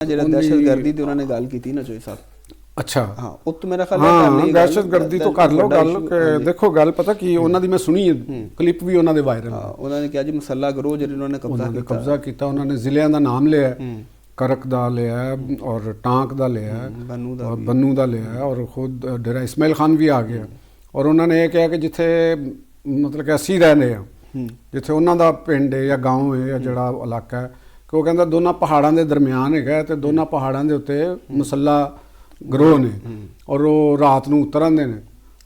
ਜਿਹੜਾ ਦਹਿਸ਼ਤਗਰਦੀ ਦੀ ਉਹਨਾਂ ਨੇ ਗੱਲ ਕੀਤੀ ਨਾ ਚੋਈ ਸਾਹਿਬ। ਅੱਛਾ ਹਾਂ ਉਹ ਤਾਂ ਮੇਰਾ ਖਿਆਲ ਹੈ ਦਹਿਸ਼ਤਗਰਦੀ ਤੋਂ ਕਰ ਲਓ ਗੱਲ ਕਿ ਦੇਖੋ ਗੱਲ ਪਤਾ ਕੀ ਉਹਨਾਂ ਦੀ ਮੈਂ ਸੁਣੀ ਹੈ ਕਲਿੱਪ ਵੀ ਉਹਨਾਂ ਦੇ ਵਾਇਰਲ ਉਹਨਾਂ ਨੇ ਕਿਹਾ ਜੀ ਮਸਲਾ ਗਰੋਹ ਜਿਹੜੇ ਉਹਨਾਂ ਨੇ ਕਬਜ਼ਾ ਕੀਤਾ ਉਹਨਾਂ ਨੇ ਜ਼ਿਲ੍ਹਿਆਂ ਦਾ ਨਾਮ ਲਿਆ करक ਦਾ लिया और टांक ਦਾ लिया और बन्नू ਦਾ लिया और खुद डेरा इस्माइल खान भी आ गया और उन्होंने ये कहा कि जिथे मतलब कि ਅਸੀਂ रहने जिथे उन्हों का पिंड है या गाँव है या जोड़ा इलाका है कि वो कहता दोनों पहाड़ों के दरम्यान है तो दोनों पहाड़ों के उत्ते मसला गरोह ने और वो रात को उतर आते हैं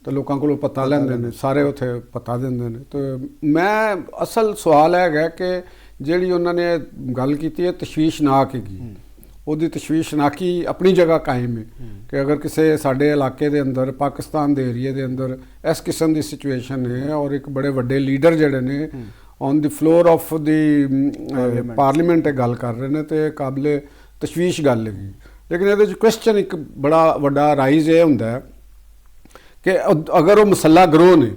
तो लोगों को पता लेंदे ने सारे उत्थे पता देंदे ने। तो मैं असल सवाल है कि ਜਿਹੜੀ ਉਹਨਾਂ ਨੇ ਗੱਲ ਕੀਤੀ ਹੈ ਤਸ਼ਵੀਸ਼ਨਾਕ ਹੈਗੀ ਉਹਦੀ ਤਸ਼ਵੀਸ਼ਨਾਕੀ ਆਪਣੀ ਜਗ੍ਹਾ ਕਾਇਮ ਹੈ ਕਿ ਅਗਰ ਕਿਸੇ ਸਾਡੇ ਇਲਾਕੇ ਦੇ ਅੰਦਰ ਪਾਕਿਸਤਾਨ ਦੇ ਏਰੀਏ ਦੇ ਅੰਦਰ ਇਸ ਕਿਸਮ ਦੀ ਸਿਚੁਏਸ਼ਨ ਹੈ ਔਰ ਇੱਕ ਬੜੇ ਵੱਡੇ ਲੀਡਰ ਜਿਹੜੇ ਨੇ on the floor of the parliament ਇਹ ਗੱਲ ਕਰ ਰਹੇ ਨੇ ਤੇ ਕਾਬਲੇ ਤਸ਼ਵੀਸ਼ ਗੱਲ ਹੈਗੀ। ਲੇਕਿਨ ਇਹਦੇ 'ਚ ਕੁਐਸਚਨ ਇੱਕ ਬੜਾ ਵੱਡਾ ਰਾਈਜ਼ ਇਹ ਹੁੰਦਾ ਕਿ ਅਗਰ ਉਹ ਮਸਲਾ ਗਰੋਹ ਨੇ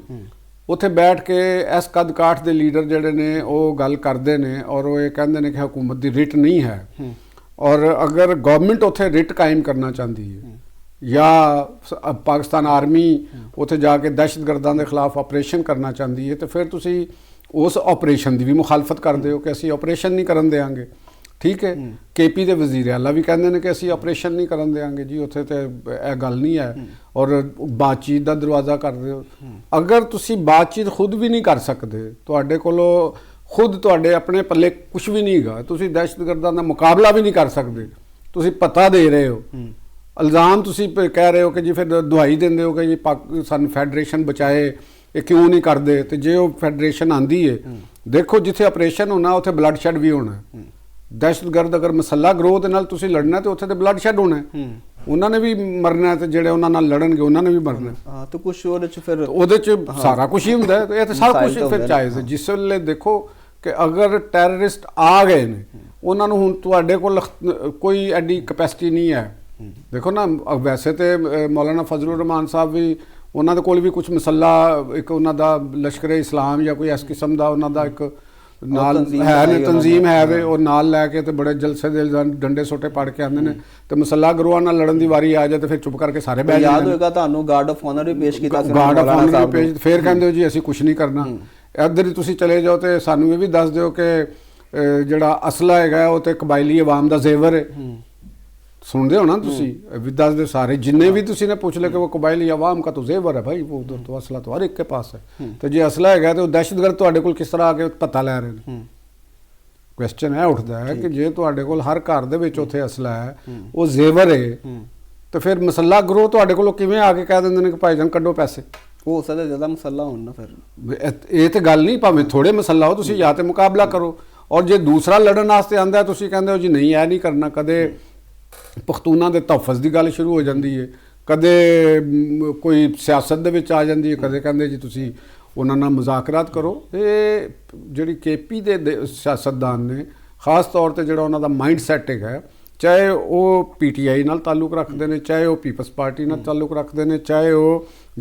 ਉੱਥੇ ਬੈਠ ਕੇ ਇਸ ਕੱਦ ਕਾਠ ਦੇ ਲੀਡਰ ਜਿਹੜੇ ਨੇ ਉਹ ਗੱਲ ਕਰਦੇ ਨੇ ਔਰ ਉਹ ਇਹ ਕਹਿੰਦੇ ਨੇ ਕਿ ਹਕੂਮਤ ਦੀ ਰਿਟ ਨਹੀਂ ਹੈ ਔਰ ਅਗਰ ਗਵਰਨਮੈਂਟ ਉੱਥੇ ਰਿਟ ਕਾਇਮ ਕਰਨਾ ਚਾਹੁੰਦੀ ਹੈ ਜਾਂ ਪਾਕਿਸਤਾਨ ਆਰਮੀ ਉੱਥੇ ਜਾ ਕੇ ਦਹਿਸ਼ਤਗਰਦਾਂ ਦੇ ਖਿਲਾਫ ਆਪਰੇਸ਼ਨ ਕਰਨਾ ਚਾਹੁੰਦੀ ਹੈ ਤਾਂ ਫਿਰ ਤੁਸੀਂ ਉਸ ਆਪਰੇਸ਼ਨ ਦੀ ਵੀ ਮੁਖਾਲਫਤ ਕਰਦੇ ਹੋ ਕਿ ਅਸੀਂ ਆਪਰੇਸ਼ਨ ਨਹੀਂ ਕਰਨ ਦੇਵਾਂਗੇ। ठीक है KP ਦੇ ਵਜ਼ੀਰ ਆਲਾ ਵੀ ਕਹਿੰਦੇ ਨੇ ਕਿ ਅਸੀਂ ਆਪਰੇਸ਼ਨ ਨਹੀਂ ਕਰਨ ਦੇਵਾਂਗੇ ਜੀ ਉੱਥੇ ਤੇ ਇਹ ਗੱਲ ਨਹੀਂ ਹੈ ਔਰ ਬਾਤਚੀਤ ਦਾ ਦਰਵਾਜ਼ਾ ਕਰ ਰਹੇ ਹੋ। ਅਗਰ ਤੁਸੀਂ ਬਾਤਚੀਤ ਖੁਦ ਵੀ ਨਹੀਂ ਕਰ ਸਕਦੇ ਤੁਹਾਡੇ ਕੋਲੋਂ ਖੁਦ ਤੁਹਾਡੇ ਆਪਣੇ ਪੱਲੇ ਕੁਝ ਵੀ ਨਹੀਂ ਹੈਗਾ ਤੁਸੀਂ ਦਹਿਸ਼ਤਗਰਦਾਂ ਦਾ ਮੁਕਾਬਲਾ ਵੀ ਨਹੀਂ ਕਰ ਸਕਦੇ ਤੁਸੀਂ ਪਤਾ ਦੇ ਰਹੇ ਹੋ ਇਲਜ਼ਾਮ ਤੁਸੀਂ ਕਹਿ ਰਹੇ ਹੋ ਕਿ ਜੀ ਫਿਰ ਦੁਹਾਈ ਦਿੰਦੇ ਹੋ ਕਿ ਜੀ ਸਾਨੂੰ ਫੈਡਰੇਸ਼ਨ ਬਚਾਏ ਇਹ ਕਿਉਂ ਨਹੀਂ ਕਰਦੇ ਤੇ ਜੇ ਉਹ ਫੈਡਰੇਸ਼ਨ ਆਂਦੀ ਹੈ ਦੇਖੋ ਜਿੱਥੇ ਆਪਰੇਸ਼ਨ ਹੋਣਾ ਉੱਥੇ ਬਲੱਡ ਸ਼ੈਡ ਵੀ ਹੋਣਾ। ਦਹਿਸ਼ਤਗਰਦ ਅਗਰ ਮਸਲਾ ਗਰੋਹ ਦੇ ਨਾਲ ਤੁਸੀਂ ਲੜਨਾ ਤੇ ਉੱਥੇ ਤੇ ਬਲੱਡ ਸ਼ੈਡ ਹੋਣਾ ਉਹਨਾਂ ਨੇ ਵੀ ਮਰਨਾ ਤੇ ਜਿਹੜੇ ਉਹਨਾਂ ਨਾਲ ਲੜਨਗੇ ਉਹਨਾਂ ਨੇ ਵੀ ਮਰਨਾ। ਹਾਂ ਤੇ ਕੁਝ ਉਹਦੇ ਚ ਫਿਰ ਉਹਦੇ ਚ ਸਾਰਾ ਕੁਝ ਹੀ ਹੁੰਦਾ ਇਹ ਤੇ ਸਾਰਾ ਕੁਝ ਫਿਰ ਚਾਹੀਦਾ। ਜਿਸ ਵੇਲੇ ਦੇਖੋ ਕਿ ਅਗਰ ਟੈਰਰਿਸਟ ਆ ਗਏ ਨੇ ਉਹਨਾਂ ਨੂੰ ਹੁਣ ਤੁਹਾਡੇ ਕੋਲ ਕੋਈ ਐਡੀ ਕਪੈਸਿਟੀ ਨਹੀਂ ਹੈ। ਦੇਖੋ ਨਾ ਵੈਸੇ ਤੇ ਮੌਲਾਨਾ ਫਜ਼ਲੁਰ ਰਹਿਮਾਨ ਸਾਹਿਬ ਵੀ ਉਹਨਾਂ ਦੇ ਕੋਲ ਵੀ ਕੁਝ ਮਸਲਾ ਇੱਕ ਉਹਨਾਂ ਦਾ ਲਸ਼ਕਰੇ ਇਸਲਾਮ ਜਾਂ ਕੋਈ ਇਸ ਕਿਸਮ ਦਾ ਉਹਨਾਂ ਦਾ ਇੱਕ ਨਾਲ ਹੈ ਨੇ ਤਨਜ਼ੀਮ ਹੈ ਵੇ ਉਹ ਨਾਲ ਲੈ ਕੇ ਤੇ ਬੜੇ ਜਲਸੇ ਦੇ ਡੰਡੇ ਸੋਟੇ ਪੜ ਕੇ ਆਉਂਦੇ ਨੇ ਤੇ ਮਸਲਾ ਗਰੋਹਾਂ ਨਾਲ ਲੜਨ ਦੀ ਵਾਰੀ ਆ ਜਾਏ ਤੇ ਫਿਰ ਚੁੱਪ ਕਰਕੇ ਸਾਰੇ ਬਹਿ ਜਾਂਦੇ। ਯਾਦ ਹੋਏਗਾ ਤੁਹਾਨੂੰ ਗਾਰਡ ਆਫ ਆਨਰ ਵੀ ਪੇਸ਼ ਕੀਤਾ ਸੀ ਗਾਰਡ ਆਫ ਆਨਰ ਵੀ ਪੇਸ਼ ਫਿਰ ਕਹਿੰਦੇ ਹੋ ਜੀ ਅਸੀਂ ਕੁਝ ਨਹੀਂ ਕਰਨਾ। ਇੱਧਰ ਹੀ ਤੁਸੀਂ ਚਲੇ ਜਾਓ ਤੇ ਸਾਨੂੰ ਇਹ ਵੀ ਦੱਸ ਦਿਓ ਕਿ ਜਿਹੜਾ ਅਸਲਾ ਹੈਗਾ ਉਹ ਤੇ ਕਬਾਇਲੀ ਆਵਾਮ ਦਾ ਜ਼ੇਵਰ ਹੈ। सुनते हो ना तुसी विदास दे सारे जिन्ने भी तुसी ने पूछ ले कि वो कबायली अवाम का तो जेवर है भाई वो उधर तो असला तो हर एक के पास है तो जे असला है तो दहशतगर्द तुहाडे कोल किस तरह आके पता लै रहे हैं। क्वेश्चन है उठता है कि जे तुहाडे कोल हर घर दे विच उत्थे असला है वो जेवर है तो फिर मसला गरोह तुहाडे कोल किवें आके कह दिंदे ने कि भाईजान कड्डो पैसे हो सकदा ज़्यादा मसला होण ना फिर ये तो गल नहीं भावें थोड़े मसला हो तुसी या ते मुकाबला करो और जे दूसरा लड़न वास्ते आंदा है तुसी कहंदे हो जी नहीं ऐ नहीं करना। कदे पख्तूना के तहफ़्ज़ की गल शुरू हो जाती है कदे कोई सियासत दे विच आ जाती है कदे कहंदे जी तुसी उन्हां नाल मुज़ाकरात करो। ये जिहड़ी KP दे सियासतदान ने खास तौर पर जिहड़ा उन्हां दा माइंड सैट है चाहे वो PTI नाल ताल्लुक रखते हैं चाहे वो पीपल्स पार्टी नाल ताल्लुक रखते हैं चाहे वो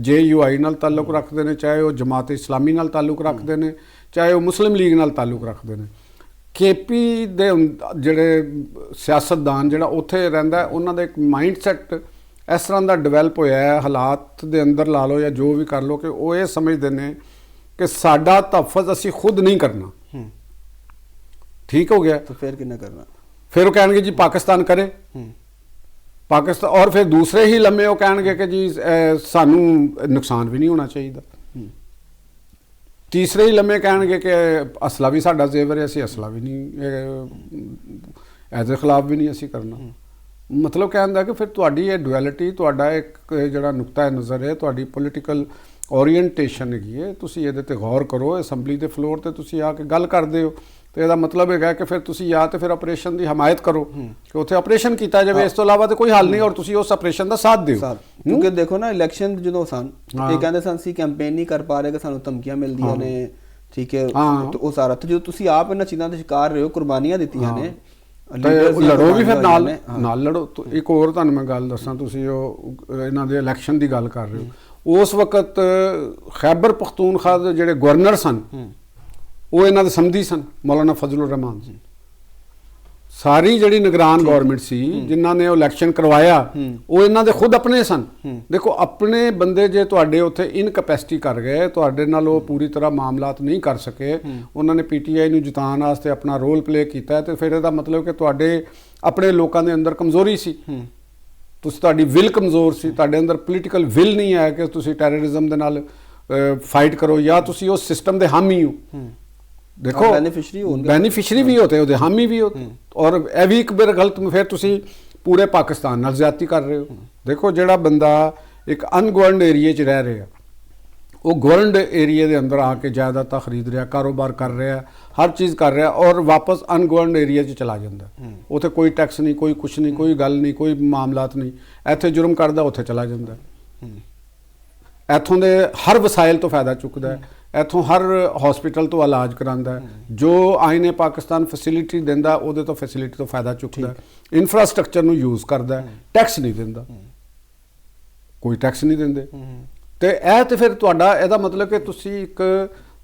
JUI नाल ताल्लुक रखते हैं चाहे वो जमात इस्लामी नाल ताल्लुक रखते हैं चाहे वो मुस्लिम लीग नाल ताल्लुक रखते हैं। KP ਦੇ ਜਿਹੜੇ ਸਿਆਸਤਦਾਨ ਜਿਹੜਾ ਉੱਥੇ ਰਹਿੰਦਾ ਉਹਨਾਂ ਦਾ ਇੱਕ ਮਾਈਂਡ ਸੈਟ ਇਸ ਤਰ੍ਹਾਂ ਦਾ ਡਿਵੈਲਪ ਹੋਇਆ ਹੈ ਹਾਲਾਤ ਦੇ ਅੰਦਰ ਲਾ ਲਓ ਜਾਂ ਜੋ ਵੀ ਕਰ ਲਓ ਕਿ ਉਹ ਇਹ ਸਮਝਦੇ ਨੇ ਕਿ ਸਾਡਾ ਤਹਫ਼ੁਜ਼ ਅਸੀਂ ਖੁਦ ਨਹੀਂ ਕਰਨਾ। ਠੀਕ ਹੋ ਗਿਆ ਤਾਂ ਫਿਰ ਕਿੰਨਾ ਕਰਨਾ ਫਿਰ ਉਹ ਕਹਿਣਗੇ ਜੀ ਪਾਕਿਸਤਾਨ ਕਰੇ ਪਾਕਿਸਤਾਨ ਔਰ ਫਿਰ ਦੂਸਰੇ ਹੀ ਲੰਮੇ ਉਹ ਕਹਿਣਗੇ ਕਿ ਜੀ ਸਾਨੂੰ ਨੁਕਸਾਨ ਵੀ ਨਹੀਂ ਹੋਣਾ ਚਾਹੀਦਾ। तीसरे ही लम्हे कह कि असला भी साडा जेवर है असी असला भी नहीं एज खिलाफ भी नहीं असी करना। मतलब कहना कि फिर तुहाडी ये डुअलिटी तुहाडा एक जिहड़ा नुक्ता नज़र है तुहाडी पोलिटिकल ओरीएंटेशन हैगी है तुसी इहदे ते गौर करो। असैंबली के फ्लोर ते तुसी आके गल करदे हो तो यदा मतलब है कि फिर तुसी या तो फिर ऑपरेशन की हमायत करो कि उत्थे ऑपरेशन किया जाए इस तो इलावा तो कोई हल नहीं और तुसी उस ऑपरेशन का साथ दिओ। क्योंकि देखो ना इलैक्शन जो सन ये कहते सन असीं कैंपेन नहीं कर पा रहे कि सानूं धमकियां मिलदियां ने ठीक है तो वो सारा तो जो तुसी आप इन्हां चीज़ां दे शिकार रहे हो कुर्बानियां दित्तियां ने लड़ो भी फिर नाल लड़ो। तो एक होर तुहानूं मैं गल दस्सां तुसी इन्हां दे इलैक्शन की गल कर रहे हो उस वक्त खैबर पख्तूनख्वा दे जिहड़े गवर्नर सन वो इन्हां दे समधी सन मौलाना फजलुर रहमान ਸਾਰੀ ਜਿਹੜੀ ਨਿਗਰਾਨ ਗਵਰਨਮੈਂਟ ਸੀ ਜਿਨ੍ਹਾਂ ਨੇ ਇਲੈਕਸ਼ਨ ਕਰਵਾਇਆ ਉਹ ਇਹਨਾਂ ਦੇ ਖੁਦ ਆਪਣੇ ਸਨ। ਦੇਖੋ ਆਪਣੇ ਬੰਦੇ ਜੇ ਤੁਹਾਡੇ ਉੱਥੇ ਇਨਕੈਪੈਸਿਟੀ ਕਰ ਗਏ, ਤੁਹਾਡੇ ਨਾਲ ਉਹ ਪੂਰੀ ਤਰ੍ਹਾਂ ਮਾਮਲਾਤ ਨਹੀਂ ਕਰ ਸਕੇ, ਉਹਨਾਂ ਨੇ ਪੀਟੀਆਈ ਨੂੰ ਜਿਤਾਉਣ ਵਾਸਤੇ ਆਪਣਾ ਰੋਲ ਪਲੇ ਕੀਤਾ, ਤੇ ਫਿਰ ਇਹਦਾ ਮਤਲਬ ਕਿ ਤੁਹਾਡੇ ਆਪਣੇ ਲੋਕਾਂ ਦੇ ਅੰਦਰ ਕਮਜ਼ੋਰੀ ਸੀ, ਤੁਹਾਡੀ ਵਿਲ ਕਮਜ਼ੋਰ ਸੀ, ਤੁਹਾਡੇ ਅੰਦਰ ਪੋਲੀਟੀਕਲ ਵਿਲ ਨਹੀਂ ਹੈ ਕਿ ਤੁਸੀਂ ਟੈਰਰਿਜ਼ਮ ਦੇ ਨਾਲ फाइट करो, या तुसी उस सिस्टम दे हामी हो। देखो बेनीफिशरी भी होते हो, हामी भी होते, और यह भी एक बार गलत फिर तुसी पूरे पाकिस्तान नाल ज्यादती कर रहे हो। देखो जिहड़ा बंदा एक अनगवर्नड एरिए च रह रहा, वो गवर्नड एरिए के अंदर आके जायदाद खरीद रहा, कारोबार कर रहा, हर चीज़ कर रहा, और वापस अनगवर्नड एरिए च चला जाता, उत्थे कोई टैक्स नहीं, कोई कुछ नहीं, कोई गल नहीं, कोई मामलात नहीं, इत्थे जुर्म करदा उत्थे चला जाता, इत्थों दे हर वसाइल तो फायदा चुकदा है, इत्थों हर हॉस्पिटल तो इलाज करांदा है, जो आईने पाकिस्तान फैसिलिटी दिंदा उहदे तो फैसिलिटी तो फायदा चुकदा है, इंफ्रास्ट्रक्चर नूं यूज़ करदा है, टैक्स नहीं दिंदा, कोई टैक्स नहीं दिंदे। तो यह तो फिर तुहाडा इहदा मतलब कि तुसी एक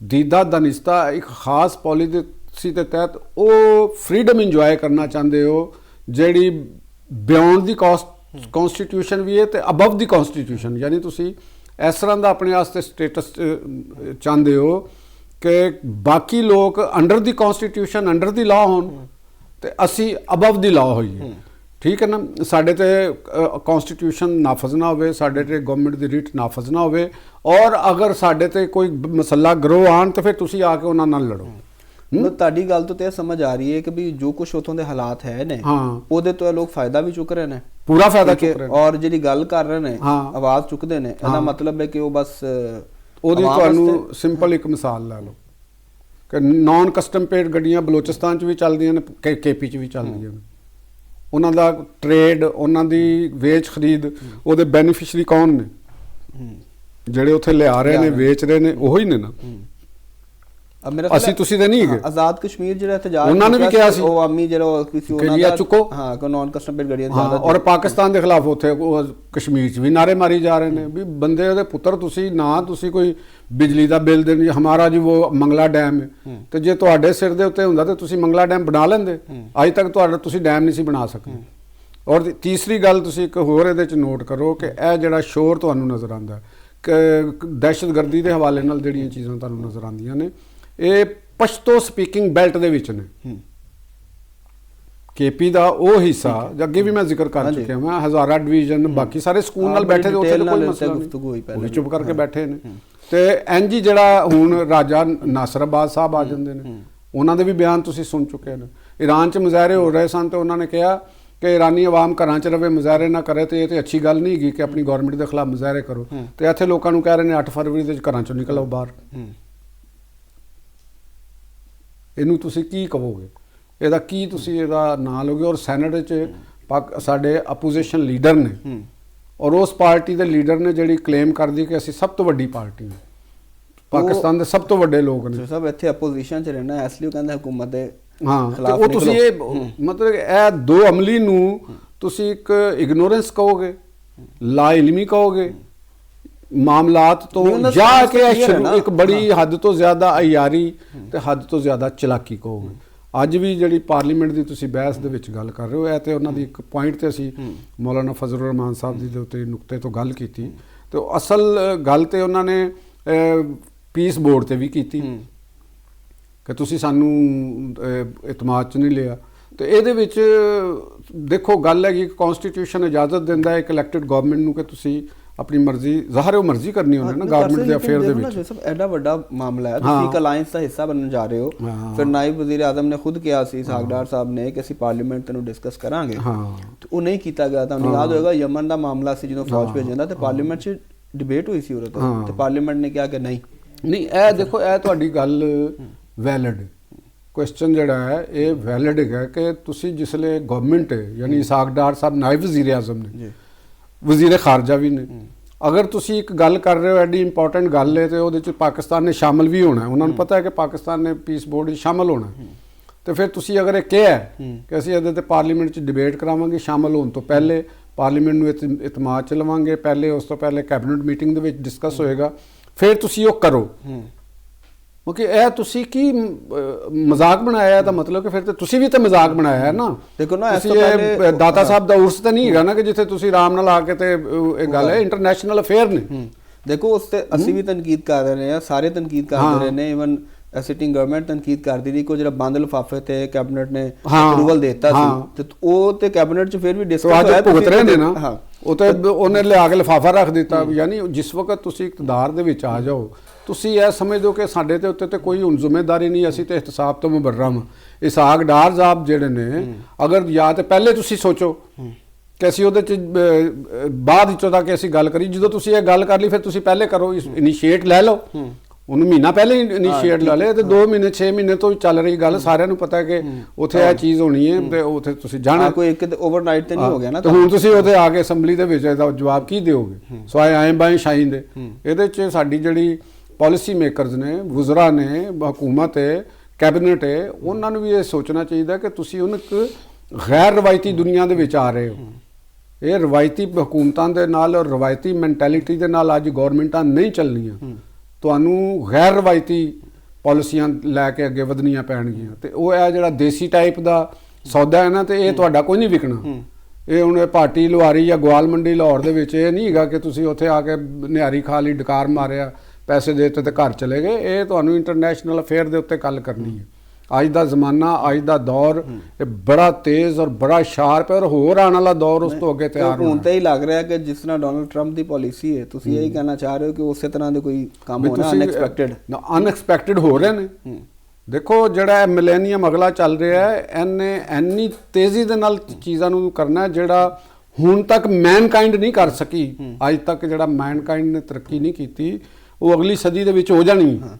दीदा दानिस्ता एक खास पॉलिसी के तहत वो फ्रीडम इंजॉय करना चाहते हो जिहड़ी बियॉन्ड दी कॉन्स्टिट्यूशन भी है तो अबव दी कॉन्स्टिट्यूशन, यानी तुसी इस तरह का अपने वास्ते स्टेटस चाहते हो कि बाकी लोग under the constitution under the law होन ते असी अबव दी लॉ होईए, ठीक है ना। साडे ते कॉन्स्टिट्यूशन नाफज ना होवे, साडे ते गवर्नमेंट दी रिट नाफज ना होवे, और अगर साडे ते कोई मसला ग्रो आन तो फिर तुसी आके उन्हां नाल लड़ो। ਤੁਹਾਡੀ ਗੱਲ ਤੋਂ ਤੇ ਸਮਝ ਆ ਰਹੀ ਹੈ ਕਿ ਵੀ ਜੋ ਕੁਝ ਉਥੋਂ ਦੇ ਹਾਲਾਤ ਹੈ ਨੇ ਉਹਦੇ ਤੋਂ ਲੋਕ ਫਾਇਦਾ ਵੀ ਚੁੱਕ ਰਹੇ ਨੇ, ਪੂਰਾ ਫਾਇਦਾ ਚੁੱਕ ਰਹੇ ਨੇ, ਔਰ ਜਿਹੜੀ ਗੱਲ ਕਰ ਰਹੇ ਨੇ ਆਵਾਜ਼ ਚੁੱਕਦੇ ਨੇ, ਇਹਦਾ ਮਤਲਬ ਹੈ ਕਿ ਉਹ ਬਸ ਉਹਦੀ ਤੁਹਾਨੂੰ ਸਿੰਪਲ ਇੱਕ ਮਿਸਾਲ ਲਾ ਲਓ ਕਿ ਨਾਨ ਕਸਟਮ ਪੇਡ ਗੱਡੀਆਂ ਬਲੋਚਿਸਤਾਨ 'ਚ ਵੀ ਚੱਲਦੀਆਂ ਨੇ, ਕੇਪੀ 'ਚ ਵੀ ਚੱਲਦੀਆਂ ਨੇ, ਉਹਨਾਂ ਦਾ ਟ੍ਰੇਡ, ਉਹਨਾਂ ਦੀ ਵੇਚ ਖਰੀਦ, ਉਹਦੇ ਬੈਨੀਫਿਸ਼ਰੀ ਕੌਣ ਨੇ? ਜਿਹੜੇ ਉੱਥੇ ਲਿਆ ਰਹੇ ਨੇ, ਵੇਚ ਰਹੇ ਨੇ, ਉਹੀ ਨੇ ਨਾ। ਅਸੀਂ ਤੁਸੀਂ ਤੇ ਨਹੀਂ ਹੈਗੇ। ਆਜ਼ਾਦ ਕਸ਼ਮੀਰ ਜਿਹੜਾ ਇਤਜਾਜ ਉਹਨਾਂ ਨੇ ਵੀ ਕਿਹਾ ਸੀ ਉਹ ਆਮੀ ਜਿਹੜਾ ਕਿਸੇ ਉਹਨਾਂ ਦਾ ਚੁੱਕੋ, ਹਾਂ ਕੋ ਨਾਨ ਕਸਟਮ ਪੇਡ ਗੱਡੀਆਂ ਜ਼ਿਆਦਾ, ਔਰ ਪਾਕਿਸਤਾਨ ਦੇ ਖਿਲਾਫ ਉੱਥੇ ਕਸ਼ਮੀਰ 'ਚ ਵੀ ਨਾਰੇ ਮਾਰੀ ਜਾ ਰਹੇ ਨੇ ਵੀ ਬੰਦੇ ਦੇ ਪੁੱਤਰ ਤੁਸੀਂ ਨਾ, ਤੁਸੀਂ ਕੋਈ ਬਿਜਲੀ ਦਾ ਬਿੱਲ ਦੇਣ, ਹਮਾਰਾ ਜੀ ਉਹ ਮੰਗਲਾ ਡੈਮ ਹੈ, ਤੇ ਜੇ ਤੁਹਾਡੇ ਸਿਰ ਦੇ ਉੱਤੇ ਹੁੰਦਾ ਤੇ ਤੁਸੀਂ ਮੰਗਲਾ ਡੈਮ ਬਣਾ ਲੈਂਦੇ, ਅੱਜ ਤੱਕ ਤੁਹਾਡਾ ਤੁਸੀਂ ਡੈਮ ਨਹੀਂ ਸੀ ਬਣਾ ਸਕਦੇ। ਔਰ ਤੀਸਰੀ ਗੱਲ ਤੁਸੀਂ ਇੱਕ ਹੋਰ ਇਹਦੇ 'ਚ ਨੋਟ ਕਰੋ ਕਿ ਇਹ ਜਿਹੜਾ ਸ਼ੋਰ ਤੁਹਾਨੂੰ ਨਜ਼ਰ ਆਉਂਦਾ ਕਿ ਦਹਿਸ਼ਤਗਰਦੀ ਦੇ ਹਵਾਲੇ ਨਾਲ ਜਿਹੜੀਆਂ ਚੀਜ਼ਾਂ ਤੁਹਾਨੂੰ ਨਜ਼ਰ ਆਉਂਦੀਆਂ ਨੇ, ਇਹ ਪਸ਼ਤੋ ਸਪੀਕਿੰਗ ਬੈਲਟ ਦੇ ਵਿੱਚ ਨੇ। ਕੇਪੀ ਦਾ ਉਹ ਹਿੱਸਾ ਅੱਗੇ ਵੀ ਮੈਂ ਜ਼ਿਕਰ ਕਰ ਚੁੱਕਿਆ ਮੈਂ, ਹਜ਼ਾਰਾ ਡਿਵੀਜ਼ਨ, ਬਾਕੀ ਸਾਰੇ ਸਕੂਲ ਨਾਲ ਬੈਠੇ ਤੇ ਉੱਥੇ ਕੋਈ ਮਸਲਾ ਨਹੀਂ, ਚੁੱਪ ਕਰਕੇ ਬੈਠੇ ਨੇ। ਤੇ ਐਨਜੀ ਜਿਹੜਾ ਹੁਣ ਰਾਜਾ ਨਾਸਰਾਬਾਦ ਸਾਹਿਬ ਆ ਜਾਂਦੇ ਨੇ, ਉਹਨਾਂ ਦੇ ਵੀ ਬਿਆਨ ਤੁਸੀਂ ਸੁਣ ਚੁੱਕੇ ਨੇ। ਈਰਾਨ 'ਚ ਮੁਜ਼ਾਹਰੇ ਹੋ ਰਹੇ ਸਨ ਤੇ ਉਹਨਾਂ ਨੇ ਕਿਹਾ ਕਿ ਈਰਾਨੀ ਆਵਾਮ ਘਰਾਂ 'ਚ ਰਵੇ, ਮੁਜ਼ਾਹਰੇ ਨਾ ਕਰੇ, ਤੇ ਇਹ ਤੇ ਅੱਛੀ ਗੱਲ ਨਹੀਂ ਹੈਗੀ ਕਿ ਆਪਣੀ ਗਵਰਨਮੈਂਟ ਦੇ ਖਿਲਾਫ ਮੁਜ਼ਾਹਰੇ ਕਰੋ। ਤੇ ਇੱਥੇ ਲੋਕਾਂ ਨੂੰ ਕਹਿ ਰਹੇ ਨੇ 8 ਫਰਵਰੀ ਦੇ ਘਰਾਂ 'ਚੋਂ ਨਿਕਲੋ ਬਾਹਰ। ਇਹਨੂੰ ਤੁਸੀਂ ਕੀ ਕਹੋਗੇ? ਇਹਦਾ ਕੀ ਤੁਸੀਂ ਇਹਦਾ ਨਾਂ ਲਓਗੇ? ਔਰ ਸੈਨੇਟ 'ਚ ਸਾਡੇ ਅਪੋਜੀਸ਼ਨ ਲੀਡਰ ਨੇ, ਔਰ ਉਸ ਪਾਰਟੀ ਦੇ ਲੀਡਰ ਨੇ ਜਿਹੜੀ ਕਲੇਮ ਕਰਦੀ ਕਿ ਅਸੀਂ ਸਭ ਤੋਂ ਵੱਡੀ ਪਾਰਟੀ ਹਾਂ, ਪਾਕਿਸਤਾਨ ਦੇ ਸਭ ਤੋਂ ਵੱਡੇ ਲੋਕ ਨੇ, ਸਭ ਇੱਥੇ ਅਪੋਜੀਸ਼ਨ 'ਚ ਰਹਿਣਾ, ਇਸ ਲਈ ਉਹ ਕਹਿੰਦੇ ਹਕੂਮਤ ਦੇ ਖਿਲਾਫ। ਉਹ ਤੁਸੀਂ ਇਹ ਮਤਲਬ ਇਹ ਦੋ ਅਮਲੀ ਨੂੰ ਤੁਸੀਂ ਇੱਕ ਇਗਨੋਰੈਂਸ ਕਹੋਗੇ, ਲਾ ਇਲਮੀ ਕਹੋਗੇ ਮਾਮਲਾਤ ਤੋਂ, ਜਾਂ ਕਿ ਇੱਕ ਬੜੀ ਹੱਦ ਤੋਂ ਜ਼ਿਆਦਾ ਅਯਾਰੀ ਤੇ ਹੱਦ ਤੋਂ ਜ਼ਿਆਦਾ ਚਲਾਕੀ ਕਹੋਗੇ। ਅੱਜ ਵੀ ਜਿਹੜੀ ਪਾਰਲੀਮੈਂਟ ਦੀ ਤੁਸੀਂ ਬਹਿਸ ਦੇ ਵਿੱਚ ਗੱਲ ਕਰ ਰਹੇ ਹੋ, ਇਹ ਤੇ ਉਹਨਾਂ ਦੀ ਇੱਕ ਪੁਆਇੰਟ ਤੇ ਅਸੀਂ ਮੌਲਾਨਾ ਫਜ਼ਲੁਰ ਰਹਿਮਾਨ ਸਾਹਿਬ ਜੀ ਦੇ ਉੱਤੇ ਨੁਕਤੇ ਤੋਂ ਗੱਲ ਕੀਤੀ, ਤੇ ਅਸਲ ਗੱਲ ਤੇ ਉਹਨਾਂ ਨੇ ਪੀਸ ਬੋਰਡ ਤੇ ਵੀ ਕੀਤੀ ਕਿ ਤੁਸੀਂ ਸਾਨੂੰ ਇਤਮਾਦ 'ਚ ਨਹੀਂ ਲਿਆ। ਤੇ ਇਹਦੇ ਵਿੱਚ ਦੇਖੋ ਗੱਲ ਹੈਗੀ ਕਿ ਕੌਨਸਟੀਟਿਊਸ਼ਨ ਇਜਾਜ਼ਤ ਦਿੰਦਾ ਹੈ ਇੱਕ ਇਲੈਕਟਿਡ ਗਵਰਨਮੈਂਟ ਨੂੰ ਕਿ ਤੁਸੀਂ ਆਪਣੀ ਮਰਜ਼ੀ, ਜ਼ਾਹਰ ਉਹ ਮਰਜ਼ੀ ਕਰਨੀ ਹੁੰਦੀ ਨਾ ਗਵਰਨਮੈਂਟ ਦੇ ਅਫੇਅਰ ਦੇ ਵਿੱਚ। ਸਭ ਐਡਾ ਵੱਡਾ ਮਾਮਲਾ ਹੈ, ਤੁਸੀਂ ਇੱਕ ਅਲਾਈਅੰਸ ਦਾ ਹਿੱਸਾ ਬਣਨ ਜਾ ਰਹੇ ਹੋ। ਫਿਰ ਨਾਇਬ ਵਜ਼ੀਰ ਆਜ਼ਮ ਨੇ ਖੁਦ ਕਿਹਾ ਸੀ, ਸਾਗਦਾਰ ਸਾਹਿਬ ਨੇ, ਕਿ ਅਸੀਂ ਪਾਰਲੀਮੈਂਟ ਨੂੰ ਡਿਸਕਸ ਕਰਾਂਗੇ, ਤੇ ਉਹ ਨਹੀਂ ਕੀਤਾ ਗਿਆ। ਤੁਹਾਨੂੰ ਯਾਦ ਹੋਏਗਾ ਯਮਨ ਦਾ ਮਾਮਲਾ ਸੀ, ਜਦੋਂ ਫੌਜ ਭੇਜਣ ਦਾ, ਤੇ ਪਾਰਲੀਮੈਂਟ 'ਚ ਡਿਬੇਟ ਹੋਈ ਸੀ ਉਹਦੇ ਤੇ ਪਾਰਲੀਮੈਂਟ ਨੇ ਕਿਹਾ ਕਿ ਨਹੀਂ। ਇਹ ਦੇਖੋ ਇਹ ਤੁਹਾਡੀ ਗੱਲ ਵੈਲਿਡ ਕੁਐਸਚਨ ਜਿਹੜਾ ਹੈ, ਇਹ ਵੈਲਿਡ ਹੈਗਾ ਕਿ ਤੁਸੀਂ ਜਿਸਲੇ ਗਵਰਨਮੈਂਟ ਯਾਨੀ ਇਸਾਕਡਾਰ ਸਾਹਿਬ ਨਾਇਬ ਵਜ਼ੀਰ ਆਜ਼ਮ ਨੇ, ਵਜ਼ੀਰ ਖਾਰਜਾ ਵੀ ਨੇ, ਅਗਰ ਤੁਸੀਂ ਇੱਕ ਗੱਲ ਕਰ ਰਹੇ ਹੋ ਐਡੀ ਇੰਪੋਰਟੈਂਟ ਗੱਲ ਹੈ, ਤੇ ਉਹਦੇ 'ਚ ਪਾਕਿਸਤਾਨ ਨੇ ਸ਼ਾਮਲ ਵੀ ਹੋਣਾ, ਉਹਨਾਂ ਨੂੰ ਪਤਾ ਹੈ ਕਿ ਪਾਕਿਸਤਾਨ ਨੇ ਪੀਸ ਬੋਰਡ 'ਚ ਸ਼ਾਮਲ ਹੋਣਾ, ਤੇ ਫਿਰ ਤੁਸੀਂ ਅਗਰ ਇਹ ਕਿਹਾ ਕਿ ਅਸੀਂ ਇਹਦੇ 'ਤੇ ਪਾਰਲੀਮੈਂਟ 'ਚ ਡਿਬੇਟ ਕਰਾਵਾਂਗੇ, ਸ਼ਾਮਲ ਹੋਣ ਤੋਂ ਪਹਿਲੇ ਪਾਰਲੀਮੈਂਟ ਨੂੰ ਇਤਮਾਦ 'ਚ ਲਵਾਂਗੇ, ਪਹਿਲੇ ਉਸ ਤੋਂ ਪਹਿਲੇ ਕੈਬਨਿਟ ਮੀਟਿੰਗ ਦੇ ਵਿੱਚ ਡਿਸਕਸ ਹੋਏਗਾ, ਫਿਰ ਤੁਸੀਂ ਉਹ ਕਰੋ, ਕਿਉਂਕਿ ਇਹ ਤੁਸੀਂ ਕੀ ਮਜ਼ਾਕ ਬਣਾਇਆ ਤਾਂ ਮਤਲਬ ਕਿ ਫਿਰ ਤੇ ਤੁਸੀਂ ਵੀ ਤਾਂ ਮਜ਼ਾਕ ਬਣਾਇਆ ਹੈ ਨਾ। ਦੇਖੋ ਨਾ, ਤੁਸੀਂ ਇਹ ਦਾਤਾ ਸਾਹਿਬ ਦਾ ਉਰਸ ਤਾਂ ਨਹੀਂ ਹੈਗਾ ਨਾ ਕਿ ਜਿੱਥੇ ਤੁਸੀਂ ਆਰਾਮ ਨਾਲ ਆ ਕੇ ਤੇ ਇਹ ਗੱਲ ਹੈ, ਇੰਟਰਨੈਸ਼ਨਲ ਅਫੇਅਰ ਨੇ। ਦੇਖੋ ਉਸ ਤੇ ਅਸੀਂ ਵੀ ਤਨਕੀਦ ਕਰ ਰਹੇ ਹਾਂ, ਸਾਰੇ ਤਨਕੀਦ ਕਰਦੇ ਰਹੇ ਨੇ, ਇਵਨ ਸਿਟਿੰਗ ਗਵਰਨਮੈਂਟ ਤਨਕੀਦ ਕਰਦੀ ਰਹੀ। ਕੋ ਜਿਹੜਾ ਬੰਦ ਲਿਫਾਫੇ ਤੇ ਕੈਬਨਿਟ ਨੇ ਅਪਰੂਵਲ ਦਿੱਤਾ ਸੀ, ਤੇ ਉਹ ਤੇ ਕੈਬਨਿਟ ਚ ਫਿਰ ਵੀ ਡਿਸਕਸ ਹੋਇਆ, ਭੁਗਤ ਰਹੇ ਨੇ ਨਾ। ਉਹ ਤੇ ਉਹਨੇ ਲਿਆ ਕੇ ਲਿਫਾਫਾ ਰੱਖ ਦਿੱਤਾ। ਯਾਨੀ ਜਿਸ ਵਕਤ ਤੁਸੀਂ ਇਕਤਦਾਰ ਦੇ ਵਿੱਚ ਆ ਜਾਓ, ਤੁਸੀਂ ਇਹ ਸਮਝਦੇ ਹੋ ਕਿ ਸਾਡੇ ਤੇ ਉੱਤੇ ਤੇ ਕੋਈ ਹੁਣ ਜ਼ਿੰਮੇਵਾਰੀ ਨਹੀਂ, ਅਸੀਂ ਤੇ ਇਹਤਸਾਬ ਤੋਂ ਮੁਬਰਮ। ਇਸਹਾਕ ਡਾਰ ਸਾਹਿਬ ਜਿਹੜੇ ਨੇ, ਅਗਰ ਜਾਂ ਤੇ ਪਹਿਲੇ ਤੁਸੀਂ ਸੋਚੋ ਕਿ ਅਸੀਂ ਉਹਦੇ ਚ ਬਾਅਦ ਵਿੱਚੋਂ ਤੱਕ ਅਸੀਂ ਗੱਲ ਕਰੀ, ਜਦੋਂ ਤੁਸੀਂ ਇਹ ਗੱਲ ਕਰ ਲਈ ਫਿਰ ਤੁਸੀਂ ਪਹਿਲੇ ਕਰੋ, ਇਨੀਸ਼ੀਏਟ ਲੈ ਲਓ। ਉਹਨੂੰ ਮਹੀਨਾ ਪਹਿਲੇ ਇਨੀਸ਼ੀਏਟ ਲਾ ਲਏ, ਤੇ 2 ਮਹੀਨੇ 6 ਮਹੀਨੇ ਤੋਂ ਚੱਲ ਰਹੀ ਗੱਲ, ਸਾਰਿਆਂ ਨੂੰ ਪਤਾ ਹੈ ਕਿ ਉੱਥੇ ਇਹ ਚੀਜ਼ ਹੋਣੀ ਹੈ ਤੇ ਉੱਥੇ ਤੁਸੀਂ ਜਾਣਾ। ਕੋਈ ਇੱਕ ਓਵਰਨਾਈਟ ਤੇ ਨਹੀਂ ਹੋ ਗਿਆ ਨਾ। ਤੇ ਹੁਣ ਤੁਸੀਂ ਉੱਥੇ ਆ ਕੇ ਅਸੈਂਬਲੀ ਦੇ ਵਿੱਚ ਇਹਦਾ ਜਵਾਬ ਕੀ ਦਿਓਗੇ? ਸਵਾਏ ਆਏ ਬਾਏ ਸ਼ਾਈਨ ਦੇ। ਇਹਦੇ 'ਚ ਸਾਡੀ ਜਿਹੜੀ ਪਾਲਿਸੀ ਮੇਕਰਸ ਨੇ, ਵਜ਼ਰਾ ਨੇ, ਹਕੂਮਤ ਹੈ, ਕੈਬਨਿਟ ਹੈ, ਉਹਨਾਂ ਨੂੰ ਵੀ ਇਹ ਸੋਚਣਾ ਚਾਹੀਦਾ ਕਿ ਤੁਸੀਂ ਉਹਨੂੰ ਇੱਕ ਗੈਰ ਰਵਾਇਤੀ ਦੁਨੀਆ ਦੇ ਵਿੱਚ ਆ ਰਹੇ ਹੋ। ਇਹ ਰਵਾਇਤੀ ਹਕੂਮਤਾਂ ਦੇ ਨਾਲ ਔਰ ਰਵਾਇਤੀ ਮੈਂਟੈਲਿਟੀ ਦੇ ਨਾਲ ਅੱਜ ਗੌਰਮੈਂਟਾਂ ਨਹੀਂ ਚੱਲਣੀਆਂ। ਤੁਹਾਨੂੰ ਗੈਰ ਰਵਾਇਤੀ ਪਾਲਿਸੀਆਂ ਲੈ ਕੇ ਅੱਗੇ ਵਧਣੀਆਂ ਪੈਣਗੀਆਂ। ਤੇ ਉਹ ਇਹ ਜਿਹੜਾ ਦੇਸੀ ਟਾਈਪ ਦਾ ਸੌਦਾ ਹੈ ਨਾ, ਤੇ ਇਹ ਤੁਹਾਡਾ ਕੋਈ ਨਹੀਂ ਵਿਕਣਾ। ਇਹ ਹੁਣ ਪਾਰਟੀ ਲੁਹਾਰੀ ਜਾਂ ਗਵਾਲ ਮੰਡੀ ਲਾਹੌਰ ਦੇ ਵਿੱਚ ਇਹ ਨਹੀਂ ਹੈਗਾ ਕਿ ਤੁਸੀਂ ਉੱਥੇ ਆ ਕੇ ਨਿਹਾਰੀ ਖਾ ਲਈ, ਡਕਾਰ ਮਾਰਿਆ, ਪੈਸੇ ਦੇ ਦਿੱਤੇ ਤੇ ਘਰ ਚਲੇ ਗਏ। ਇਹ ਤੁਹਾਨੂੰ ਇੰਟਰਨੈਸ਼ਨਲ ਅਫੇਅਰ ਦੇ ਉੱਤੇ ਗੱਲ ਕਰਨੀ ਹੈ। ਅੱਜ ਦਾ ਜ਼ਮਾਨਾ, ਅੱਜ ਦਾ ਦੌਰ ਇਹ ਬੜਾ ਤੇਜ਼ ਔਰ ਬੜਾ ਸ਼ਾਰਪ ਹੈ, ਔਰ ਹੋਰ ਆਉਣ ਵਾਲਾ ਦੌਰ ਉਸ ਤੋਂ ਅੱਗੇ ਤਿਆਰ ਹੋਣਾ। ਹੁਣ ਤਾਂ ਹੀ ਲੱਗ ਰਿਹਾ ਕਿ ਜਿਸ ਤਰ੍ਹਾਂ ਡੋਨਲਡ ਟਰੰਪ ਦੀ ਪਾਲਿਸੀ ਹੈ, ਤੁਸੀਂ ਇਹੀ ਕਹਿਣਾ ਚਾਹ ਰਹੇ ਹੋ ਕਿ ਉਸੇ ਤਰ੍ਹਾਂ ਦੇ ਕੋਈ ਕੰਮ ਹੋਣਾ ਅਨਐਕਸਪੈਕਟਡ ਹੋ ਰਹੇ ਨੇ। ਦੇਖੋ ਜਿਹੜਾ ਮਿਲੇਨੀਅਮ ਅਗਲਾ ਚੱਲ ਰਿਹਾ ਹੈ, ਇਹਨੇ ਇੰਨੀ ਤੇਜ਼ੀ ਦੇ ਨਾਲ ਚੀਜ਼ਾਂ ਨੂੰ ਕਰਨਾ ਜਿਹੜਾ ਹੁਣ ਤੱਕ ਮੈਨਕਾਈਂਡ ਨਹੀਂ ਕਰ ਸਕੀ। ਅੱਜ ਤੱਕ ਜਿਹੜਾ ਮੈਨਕਾਈਂਡ ਨੇ ਤਰੱਕੀ ਨਹੀਂ ਕੀਤੀ, ਉਹ ਅਗਲੀ ਸਦੀ ਦੇ ਵਿੱਚ ਹੋ ਜਾਣੀ।